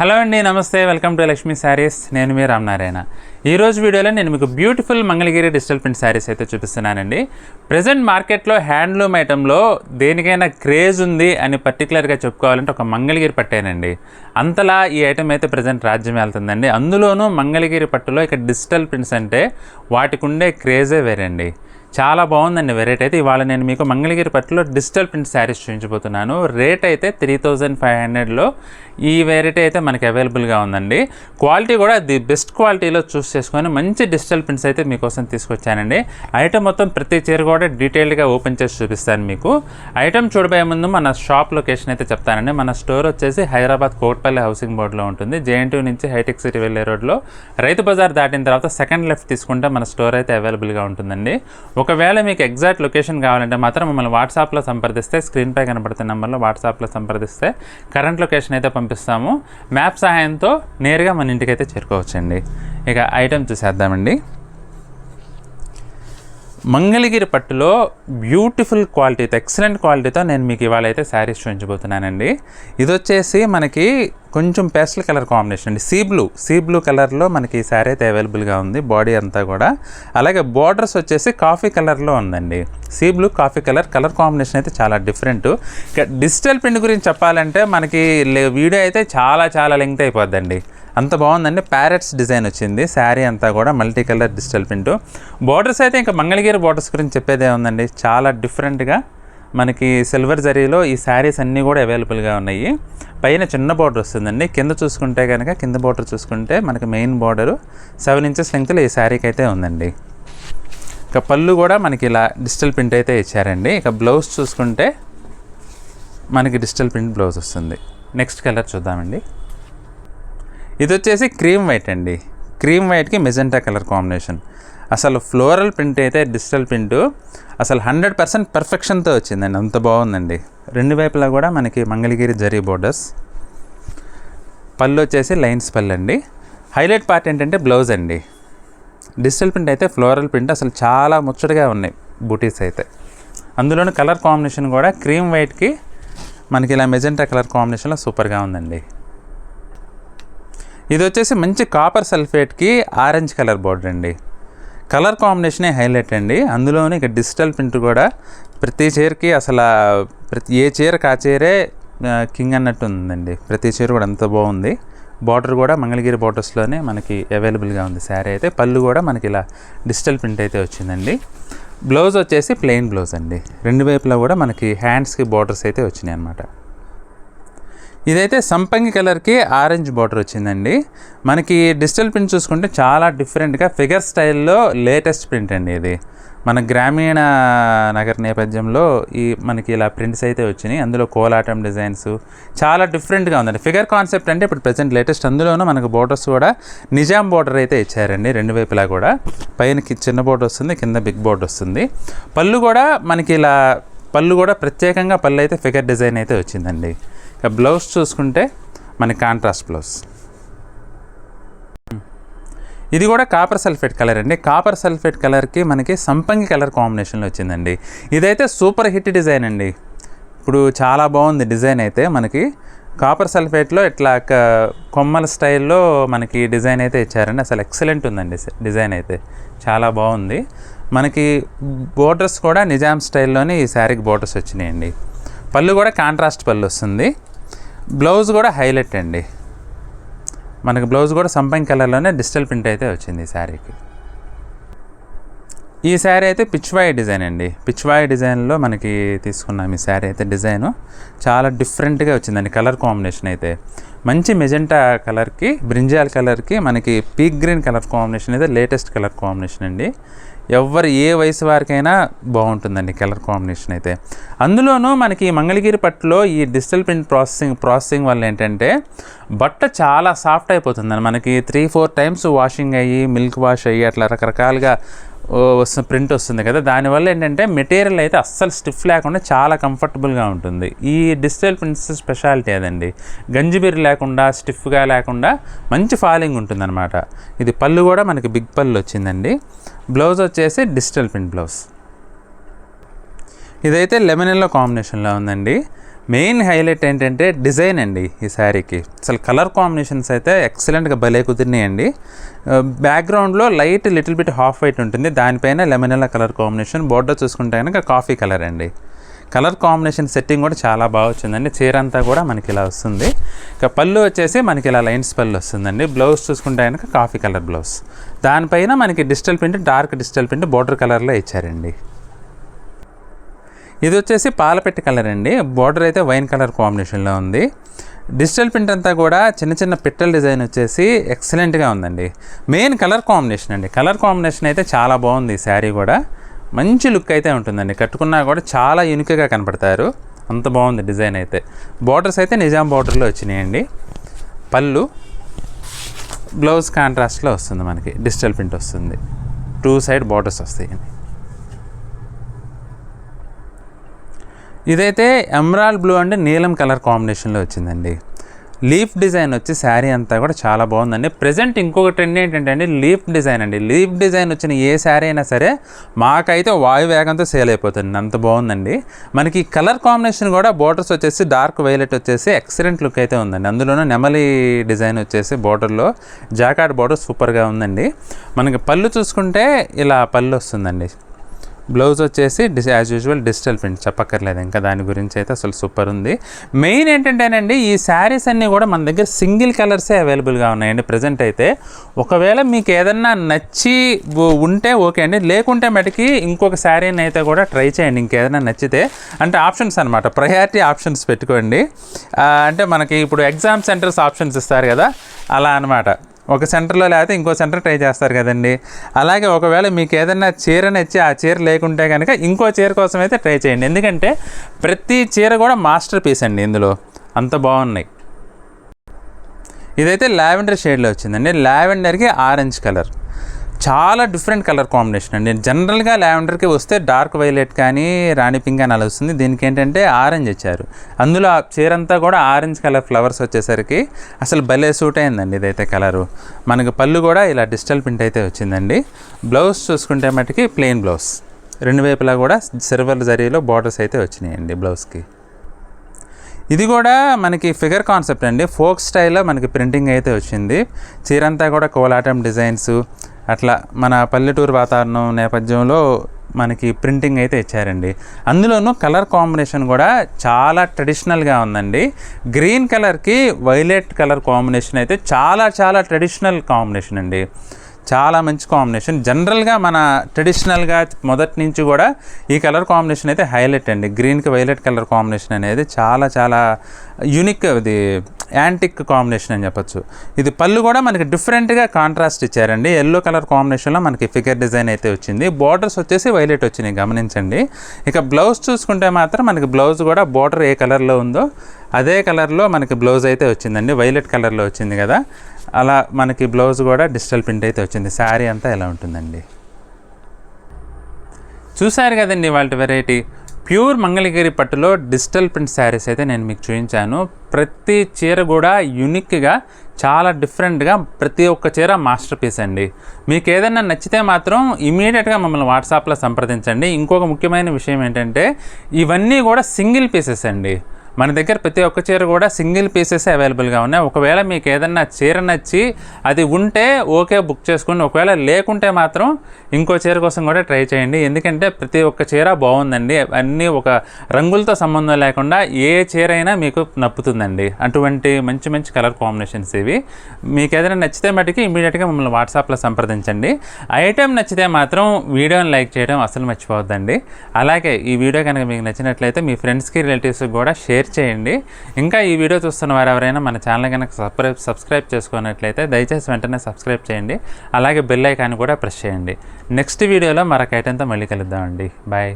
Hello అండి, నమస్తే. Welcome to Lakshmi saris. నేను మీ రామనారాయణ. ఈరోజు వీడియోలో నేను మీకు beautiful Mangalagiri digital print saris అయితే చూపిస్తున్నానండి. ప్రజెంట్ మార్కెట్లో హ్యాండ్లూమ్ ఐటెంలో దేనికైనా క్రేజ్ ఉంది అని పర్టికులర్గా చెప్పుకోవాలంటే ఒక మంగళగిరి పట్టేనండి. అంతలా ఈ ఐటెం అయితే ప్రజెంట్ రాజ్యం వెళ్తుందండి. అందులోనూ మంగళగిరి పట్టులో ఇక డిజిటల్ ప్రింట్స్ అంటే వాటికి ఉండే క్రేజే వేరండి. చాలా బాగుందండి వెరైటీ అయితే. ఇవాళ నేను మీకు మంగళగిరి పట్టులో డిజిటల్ ప్రింట్ శారీస్ చూపించబోతున్నాను. రేట్ అయితే 3500లో ఈ వెరైటీ అయితే మనకి అవైలబుల్గా ఉందండి. క్వాలిటీ కూడా ది బెస్ట్ క్వాలిటీలో చూస్ చేసుకొని మంచి డిజిటల్ ప్రింట్స్ అయితే మీకోసం తీసుకొచ్చానండి. ఐటమ్ మొత్తం ప్రతి చీర కూడా డీటెయిల్డ్గా ఓపెన్ చేసి చూపిస్తాను మీకు. ఐటమ్ చూడబోయే ముందు మన షాప్ లొకేషన్ అయితే చెప్తానండి. మన స్టోర్ వచ్చేసి హైదరాబాద్ కోట్పల్లి హౌసింగ్ బోర్డులో ఉంటుంది. జేఎన్టీ నుంచి హైటెక్ సిటీ వెళ్ళే రోడ్లో రైతు బజార్ దాటిన తర్వాత సెకండ్ లెఫ్ట్ తీసుకుంటే మన స్టోర్ అయితే అవైలబుల్గా ఉంటుందండి. ఒకవేళ మీకు ఎగ్జాక్ట్ లొకేషన్ కావాలంటే మాత్రం మమ్మల్ని వాట్సాప్లో సంప్రదిస్తే, స్క్రీన్పై కనబడుతున్న నెంబర్లో వాట్సాప్లో సంప్రదిస్తే కరెంట్ లొకేషన్ అయితే పంపిస్తాము. మ్యాప్ సహాయంతో నేరుగా మన ఇంటికి అయితే చేరుకోవచ్చండి. ఇక ఐటెం చూసేద్దామండి. మంగళగిరి పట్టులో బ్యూటిఫుల్ క్వాలిటీతో, ఎక్సలెంట్ క్వాలిటీతో నేను మీకు ఇవాళ అయితే శారీస్ చూపించబోతున్నానండి. ఇది వచ్చేసి మనకి కొంచెం పేస్టల్ కలర్ కాంబినేషన్ అండి. సీ బ్లూ కలర్లో మనకి ఈ శారీ అయితే అవైలబుల్గా ఉంది. బాడీ అంతా కూడా అలాగే బార్డర్స్ వచ్చేసి కాఫీ కలర్లో ఉందండి. Sea blue coffee colour combination అయితే చాలా డిఫరెంట్. ఇక డిజిటల్ ప్రింట్ గురించి చెప్పాలంటే మనకి వీడియో అయితే చాలా లెంగ్త్ అయిపోద్దండి. అంత బాగుందండి. ప్యారెట్స్ డిజైన్ వచ్చింది. శారీ అంతా కూడా multi colour digital print. Borders అయితే ఇంకా మంగళగిరి బార్డర్స్ గురించి చెప్పేదే ఉందండి. చాలా డిఫరెంట్గా మనకి సిల్వర్ జరీలో ఈ శారీస్ అన్నీ కూడా అవైలబుల్గా ఉన్నాయి. పైన చిన్న బార్డర్ వస్తుందండి. కింద చూసుకుంటే కనుక కింద బార్డర్ చూసుకుంటే మనకి మెయిన్ బార్డరు 7 ఇంచెస్ లెంగ్త్లో ఈ శారీకి అయితే ఉందండి. ఇక పళ్ళు కూడా మనకి ఇలా డిజిటల్ ప్రింట్ అయితే ఇచ్చారండి. ఇక బ్లౌజ్ చూసుకుంటే మనకి డిజిటల్ ప్రింట్ బ్లౌజ్ వస్తుంది. నెక్స్ట్ కలర్ చూద్దామండి. ఇది వచ్చేసి క్రీమ్ వైట్ అండి. క్రీమ్ వైట్కి మెజెంటా కలర్ కాంబినేషన్. అసలు ఫ్లోరల్ ప్రింట్ అయితే డిజిటల్ ప్రింట్ అసలు 100% పర్ఫెక్షన్తో వచ్చిందండి. అంత బాగుందండి. రెండు వైపులా కూడా మనకి మంగళగిరి జరీ బోర్డర్స్. పళ్ళు వచ్చేసి లైన్స్ పళ్ళు అండి. హైలైట్ పార్ట్ ఏంటంటే బ్లౌజ్ అండి. డిజిటల్ ప్రింట్ అయితే ఫ్లోరల్ ప్రింట్ అసలు చాలా ముచ్చటగా ఉన్నాయి బూటీస్ అయితే. అందులోని కలర్ కాంబినేషన్ కూడా క్రీమ్ వైట్కి మనకి ఇలా మెజెంటా కలర్ కాంబినేషన్లో సూపర్గా ఉందండి. ఇది వచ్చేసి మంచి కాపర్ సల్ఫేట్కి ఆరెంజ్ కలర్ బోర్డర్ అండి. కలర్ కాంబినేషనే హైలైట్ అండి. అందులోని ఇక డిజిటల్ ప్రింట్ కూడా ప్రతి చీరకి అసలు ఏ చీరకు ఆ చీరే కింగ్ అన్నట్టు ఉందండి. ప్రతి చీర కూడా అంత బాగుంది. బార్డర్ కూడా మంగళగిరి బార్డర్స్లోనే మనకి అవైలబుల్గా ఉంది శారీ అయితే. పళ్ళు కూడా మనకి ఇలా డిజిటల్ ప్రింట్ అయితే వచ్చిందండి. బ్లౌజ్ వచ్చేసి ప్లెయిన్ బ్లౌజ్ అండి. రెండు వైపులా కూడా మనకి హ్యాండ్స్కి బార్డర్స్ అయితే వచ్చినాయి అన్నమాట. ఇదైతే సంపంగి కలర్కి ఆరెంజ్ బార్డర్ వచ్చిందండి. మనకి డిజిటల్ ప్రింట్ చూసుకుంటే చాలా డిఫరెంట్గా ఫిగర్ స్టైల్లో లేటెస్ట్ ప్రింట్ అండి. ఇది మన గ్రామీణ నగర నేపథ్యంలో మనకి ఇలా ప్రింట్స్ అయితే వచ్చినాయి. అందులో కోలాటం డిజైన్స్ చాలా డిఫరెంట్గా ఉందండి. ఫిగర్ కాన్సెప్ట్ అంటే ఇప్పుడు ప్రజెంట్ లేటెస్ట్. అందులోనూ మనకు బోర్డర్స్ కూడా నిజాం బోర్డర్ అయితే ఇచ్చారండి. రెండు వైపులా కూడా పైనకి చిన్న బోర్డర్ వస్తుంది, కింద బిగ్ బోర్డర్ వస్తుంది. పళ్ళు కూడా మనకి ఇలా ప్రత్యేకంగా పళ్ళు అయితే ఫిగర్ డిజైన్ అయితే వచ్చిందండి. ఇక బ్లౌజ్ చూసుకుంటే మనకి కాంట్రాస్ట్ బ్లౌజ్. ఇది కూడా కాపర్ సల్ఫేట్ కలర్ అండి. కాపర్ సల్ఫేట్ కలర్కి మనకి సంపంగి కలర్ కాంబినేషన్లో వచ్చిందండి. ఇదైతే సూపర్ హిట్ డిజైన్ అండి. ఇప్పుడు చాలా బాగుంది డిజైన్ అయితే. మనకి కాపర్ సల్ఫేట్లో ఇట్లా కొమ్మల స్టైల్లో మనకి డిజైన్ అయితే ఇచ్చారండి. అసలు ఎక్సలెంట్ ఉందండి డిజైన్ అయితే. చాలా బాగుంది. మనకి బోర్డర్స్ కూడా నిజాం స్టైల్లోనే ఈ శారీకి బోర్డర్స్ వచ్చినాయండి. పళ్ళు కూడా కాంట్రాస్ట్ పళ్ళు వస్తుంది. బ్లౌజ్ కూడా హైలైట్ అండి. మనకి బ్లౌజ్ కూడా సంపంగి కలర్లోనే డిజిటల్ ప్రింట్ అయితే వచ్చింది ఈ శారీకి. ఈ శారీ అయితే పిచ్వాయి డిజైన్ అండి. పిచ్వాయి డిజైన్లో మనకి తీసుకున్నాం ఈ శారీ అయితే. డిజైను చాలా డిఫరెంట్గా వచ్చిందండి. కలర్ కాంబినేషన్ అయితే మంచి మెజెంటా కలర్కి బ్రింజాల్ కలర్కి మనకి పీక్ గ్రీన్ కలర్ కాంబినేషన్ అయితే లేటెస్ట్ కలర్ కాంబినేషన్ అండి. ఏ వయసు వారికైనా బాగుంటుందండి కలర్ కాంబినేషన్ అయితే. అందులోనూ మనకి మంగళగిరి పట్టులో ఈ డిజిటల్ ప్రింట్ ప్రాసెసింగ్ వల్ల ఏంటంటే బట్ట చాలా సాఫ్ట్ అయిపోతుందండి. మనకి 3-4 టైమ్స్ వాషింగ్ అయ్యి మిల్క్ వాష్ అయ్యి అట్లా రకరకాలుగా ప్రింట్ వస్తుంది కదా. దానివల్ల ఏంటంటే మెటీరియల్ అయితే అస్సలు స్టిఫ్ లేకుండా చాలా కంఫర్టబుల్గా ఉంటుంది. ఈ డిజిటల్ ప్రింట్స్ స్పెషాలిటీ అదండి. గంజిబిరి లేకుండా స్టిఫ్గా లేకుండా మంచి ఫాలింగ్ ఉంటుందన్నమాట. ఇది పళ్ళు కూడా మనకి బిగ్ పళ్ళు వచ్చిందండి. బ్లౌజ్ వచ్చేసి డిజిటల్ ప్రింట్ బ్లౌజ్. ఇదైతే లెమన్ ఎల్లో కాంబినేషన్లో ఉందండి. మెయిన్ హైలైట్ ఏంటంటే డిజైన్ అండి ఈ శారీకి. అసలు కలర్ కాంబినేషన్స్ అయితే ఎక్సలెంట్గా భలే కుదిరినాయండి. బ్యాక్గ్రౌండ్లో light little bit half white ఉంటుంది, దానిపైన లెమనెల్లా కలర్ కాంబినేషన్. బోర్డర్ చూసుకుంటే కనుక కాఫీ కలర్ అండి. కలర్ కాంబినేషన్ సెట్టింగ్ కూడా చాలా బాగా వచ్చిందండి. చీర అంతా కూడా మనకి ఇలా వస్తుంది. ఇక పళ్ళు వచ్చేసి మనకి ఇలా లైన్స్ పళ్ళు వస్తుందండి. బ్లౌజ్ చూసుకుంటే కనుక కాఫీ కలర్ బ్లౌజ్, దానిపైన మనకి digital print, dark digital print border కలర్లో ఇచ్చారండి. ఇది వచ్చేసి పాలపెట్టి కలర్ అండి. బోర్డర్ అయితే వైన్ కలర్ కాంబినేషన్లో ఉంది. డిజిటల్ ప్రింట్ అంతా కూడా చిన్న చిన్న పిట్టల డిజైన్ వచ్చేసి ఎక్సలెంట్గా ఉందండి. మెయిన్ కలర్ కాంబినేషన్ అండి. కలర్ కాంబినేషన్ అయితే చాలా బాగుంది. ఈ శారీ కూడా మంచి లుక్ అయితే ఉంటుందండి. కట్టుకున్నా కూడా చాలా యూనిక్గా కనపడతారు, అంత బాగుంది డిజైన్ అయితే. బార్డర్స్ అయితే నిజాం బార్డర్లో వచ్చినాయండి. పళ్ళు, బ్లౌజ్ కాంట్రాస్ట్లో వస్తుంది, మనకి డిజిటల్ ప్రింట్ వస్తుంది. 2 సైడ్ బార్డర్స్ వస్తాయండి. ఇదైతే ఎమరాల్డ్ బ్లూ అండ్ నీలం కలర్ కాంబినేషన్లో వచ్చిందండి. లీఫ్ డిజైన్ వచ్చి శారీ అంతా కూడా చాలా బాగుందండి. ప్రజెంట్ ఇంకొక ట్రెండ్ ఏంటంటే అండి లీఫ్ డిజైన్ అండి. లీఫ్ డిజైన్ వచ్చిన ఏ శారీ అయినా సరే మాకైతే వాయు వేగంతో సేల్ అయిపోతుంది, అంత బాగుందండి. మనకి కలర్ కాంబినేషన్ కూడా బోర్డర్స్ వచ్చేసి డార్క్ వైలెట్ వచ్చేసి ఎక్సలెంట్ లుక్ అయితే ఉందండి. అందులోనూ నెమలి డిజైన్ వచ్చేసి బోర్డర్లో జాకార్డ్ బోర్డర్ సూపర్గా ఉందండి. మనకి పళ్ళు చూసుకుంటే ఇలా పళ్ళు వస్తుందండి. బ్లౌజ్ వచ్చేసి యాజ్ యూజువల్ డిజిటల్ ప్రింట్, చెప్పక్కర్లేదు ఇంకా దాని గురించి అయితే అసలు సూపర్ ఉంది. మెయిన్ ఏంటంటేనండి ఈ శారీస్ అన్నీ కూడా మన దగ్గర సింగిల్ కలర్సే అవైలబుల్గా ఉన్నాయండి ప్రజెంట్ అయితే. ఒకవేళ మీకు ఏదన్నా నచ్చి ఉంటే ఓకే అండి, లేకుంటే మటుకి ఇంకొక శారీని అయితే కూడా ట్రై చేయండి. ఇంకేదైనా నచ్చితే అంటే ఆప్షన్స్ అనమాట, ప్రయారిటీ ఆప్షన్స్ పెట్టుకోండి. అంటే మనకి ఇప్పుడు ఎగ్జామ్ సెంటర్స్ ఆప్షన్స్ ఇస్తారు కదా, అలా అనమాట. ఒక సెంటర్లో లేకపోతే ఇంకో సెంటర్ ట్రై చేస్తారు కదండి. అలాగే ఒకవేళ మీకు ఏదైనా చీర నచ్చి ఆ చీర లేకుంటే కనుక ఇంకో చీర కోసం అయితే ట్రై చేయండి. ఎందుకంటే ప్రతి చీర కూడా మాస్టర్ పీస్ అండి, ఇందులో అంత బాగున్నాయి. ఇదైతే లావెండర్ షేడ్లో వచ్చిందండి. లావెండర్కి ఆరెంజ్ కలర్, చాలా డిఫరెంట్ కలర్ కాంబినేషన్ అండి. జనరల్గా లావెండర్కి వస్తే డార్క్ వైలెట్ కానీ రాణి పింక్ అని అలా వస్తుంది. దీనికి ఏంటంటే ఆరెంజ్ ఇచ్చారు. అందులో ఆ చీరంతా కూడా ఆరెంజ్ కలర్ ఫ్లవర్స్ వచ్చేసరికి అసలు భలే సూట్ అయిందండి ఇదైతే కలరు. మనకి పళ్ళు కూడా ఇలా డిజిటల్ ప్రింట్ అయితే వచ్చిందండి. బ్లౌజ్ చూసుకుంటే మటుకి ప్లెయిన్ బ్లౌజ్, 2 వైపులా కూడా సిల్వర్ జరీలో బార్డర్స్ అయితే వచ్చినాయండి బ్లౌజ్కి. ఇది కూడా మనకి ఫిగర్ కాన్సెప్ట్ అండి. ఫోక్ స్టైల్లో మనకి ప్రింటింగ్ అయితే వచ్చింది. చీరంతా కూడా కోలాటం డిజైన్స్, అట్లా మన పల్లెటూరు వాతావరణం నేపథ్యంలో మనకి ప్రింటింగ్ అయితే ఇచ్చారండి. అందులోనూ కలర్ కాంబినేషన్ కూడా చాలా ట్రెడిషనల్గా ఉందండి. గ్రీన్ కలర్కి వైలెట్ కలర్ కాంబినేషన్ అయితే చాలా చాలా ట్రెడిషనల్ కాంబినేషన్ అండి. చాలా మంచి కాంబినేషన్. జనరల్గా మన ట్రెడిషనల్గా మొదటి నుంచి కూడా ఈ కలర్ కాంబినేషన్ అయితే హైలైట్ అండి. గ్రీన్కి వైలెట్ కలర్ కాంబినేషన్ అనేది చాలా చాలా యూనిక్, ఇది యాంటిక్ కాంబినేషన్ అని చెప్పొచ్చు. ఇది పళ్ళు కూడా మనకి డిఫరెంట్గా కాంట్రాస్ట్ ఇచ్చారండి. ఎల్లో కలర్ కాంబినేషన్లో మనకి ఫిగర్ డిజైన్ అయితే వచ్చింది. బార్డర్స్ వచ్చేసి వైలెట్ వచ్చినాయి, గమనించండి. ఇక బ్లౌజ్ చూసుకుంటే మాత్రం మనకి బ్లౌజ్ కూడా బార్డర్ ఏ కలర్లో ఉందో అదే కలర్లో మనకి బ్లౌజ్ అయితే వచ్చిందండి. వైలెట్ కలర్లో వచ్చింది కదా, అలా మనకి బ్లౌజ్ కూడా డిజిటల్ ప్రింట్ అయితే వచ్చింది. శారీ అంతా ఎలా ఉంటుందండి. చూసారు కదండి వాళ్ళ వెరైటీ. ప్యూర్ మంగళగిరి పట్టులో డిజిటల్ ప్రింట్ శారీస్ అయితే నేను మీకు చూపించాను. ప్రతి చీర కూడా యూనిక్గా చాలా డిఫరెంట్గా, ప్రతి ఒక్క చీర మాస్టర్ పీస్ అండి. మీకు ఏదైనా నచ్చితే మాత్రం ఇమీడియట్గా మమ్మల్ని వాట్సాప్లో సంప్రదించండి. ఇంకొక ముఖ్యమైన విషయం ఏంటంటే ఇవన్నీ కూడా సింగిల్ పీసెస్ అండి. మన దగ్గర ప్రతి ఒక్క చీర కూడా సింగిల్ పీసెస్ అవైలబుల్గా ఉన్నాయి. ఒకవేళ మీకు ఏదన్నా చీర నచ్చి అది ఉంటే ఓకే బుక్ చేసుకోండి, ఒకవేళ లేకుంటే మాత్రం ఇంకో చీర కోసం కూడా ట్రై చేయండి. ఎందుకంటే ప్రతి ఒక్క చీర బాగుందండి. అన్నీ ఒక రంగులతో సంబంధం లేకుండా ఏ చీర అయినా మీకు నప్పుతుందండి. అటువంటి మంచి మంచి కలర్ కాంబినేషన్స్ ఇవి. మీకు ఏదైనా నచ్చితే మటుకి ఇమీడియట్గా మమ్మల్ని వాట్సాప్లో సంప్రదించండి. ఐటెం నచ్చితే మాత్రం వీడియోని లైక్ చేయడం అసలు మర్చిపోవద్దండి. అలాగే ఈ వీడియో కనుక మీకు నచ్చినట్లయితే మీ ఫ్రెండ్స్కి రిలేటివ్స్కి కూడా షేర్ చేయండి. ఇంకా ఈ వీడియో చూస్తున్న వారు ఎవరైనా మన ఛానల్ కనుక సబ్స్క్రైబ్ చేసుకున్నట్లయితే దయచేసి వెంటనే సబ్స్క్రైబ్ చేయండి. అలాగే బెల్ ఐకాన్ కూడా ప్రెస్ చేయండి. నెక్స్ట్ వీడియోలో మరొక ఐటెంతో మళ్ళీ కలుద్దామండి. బాయ్.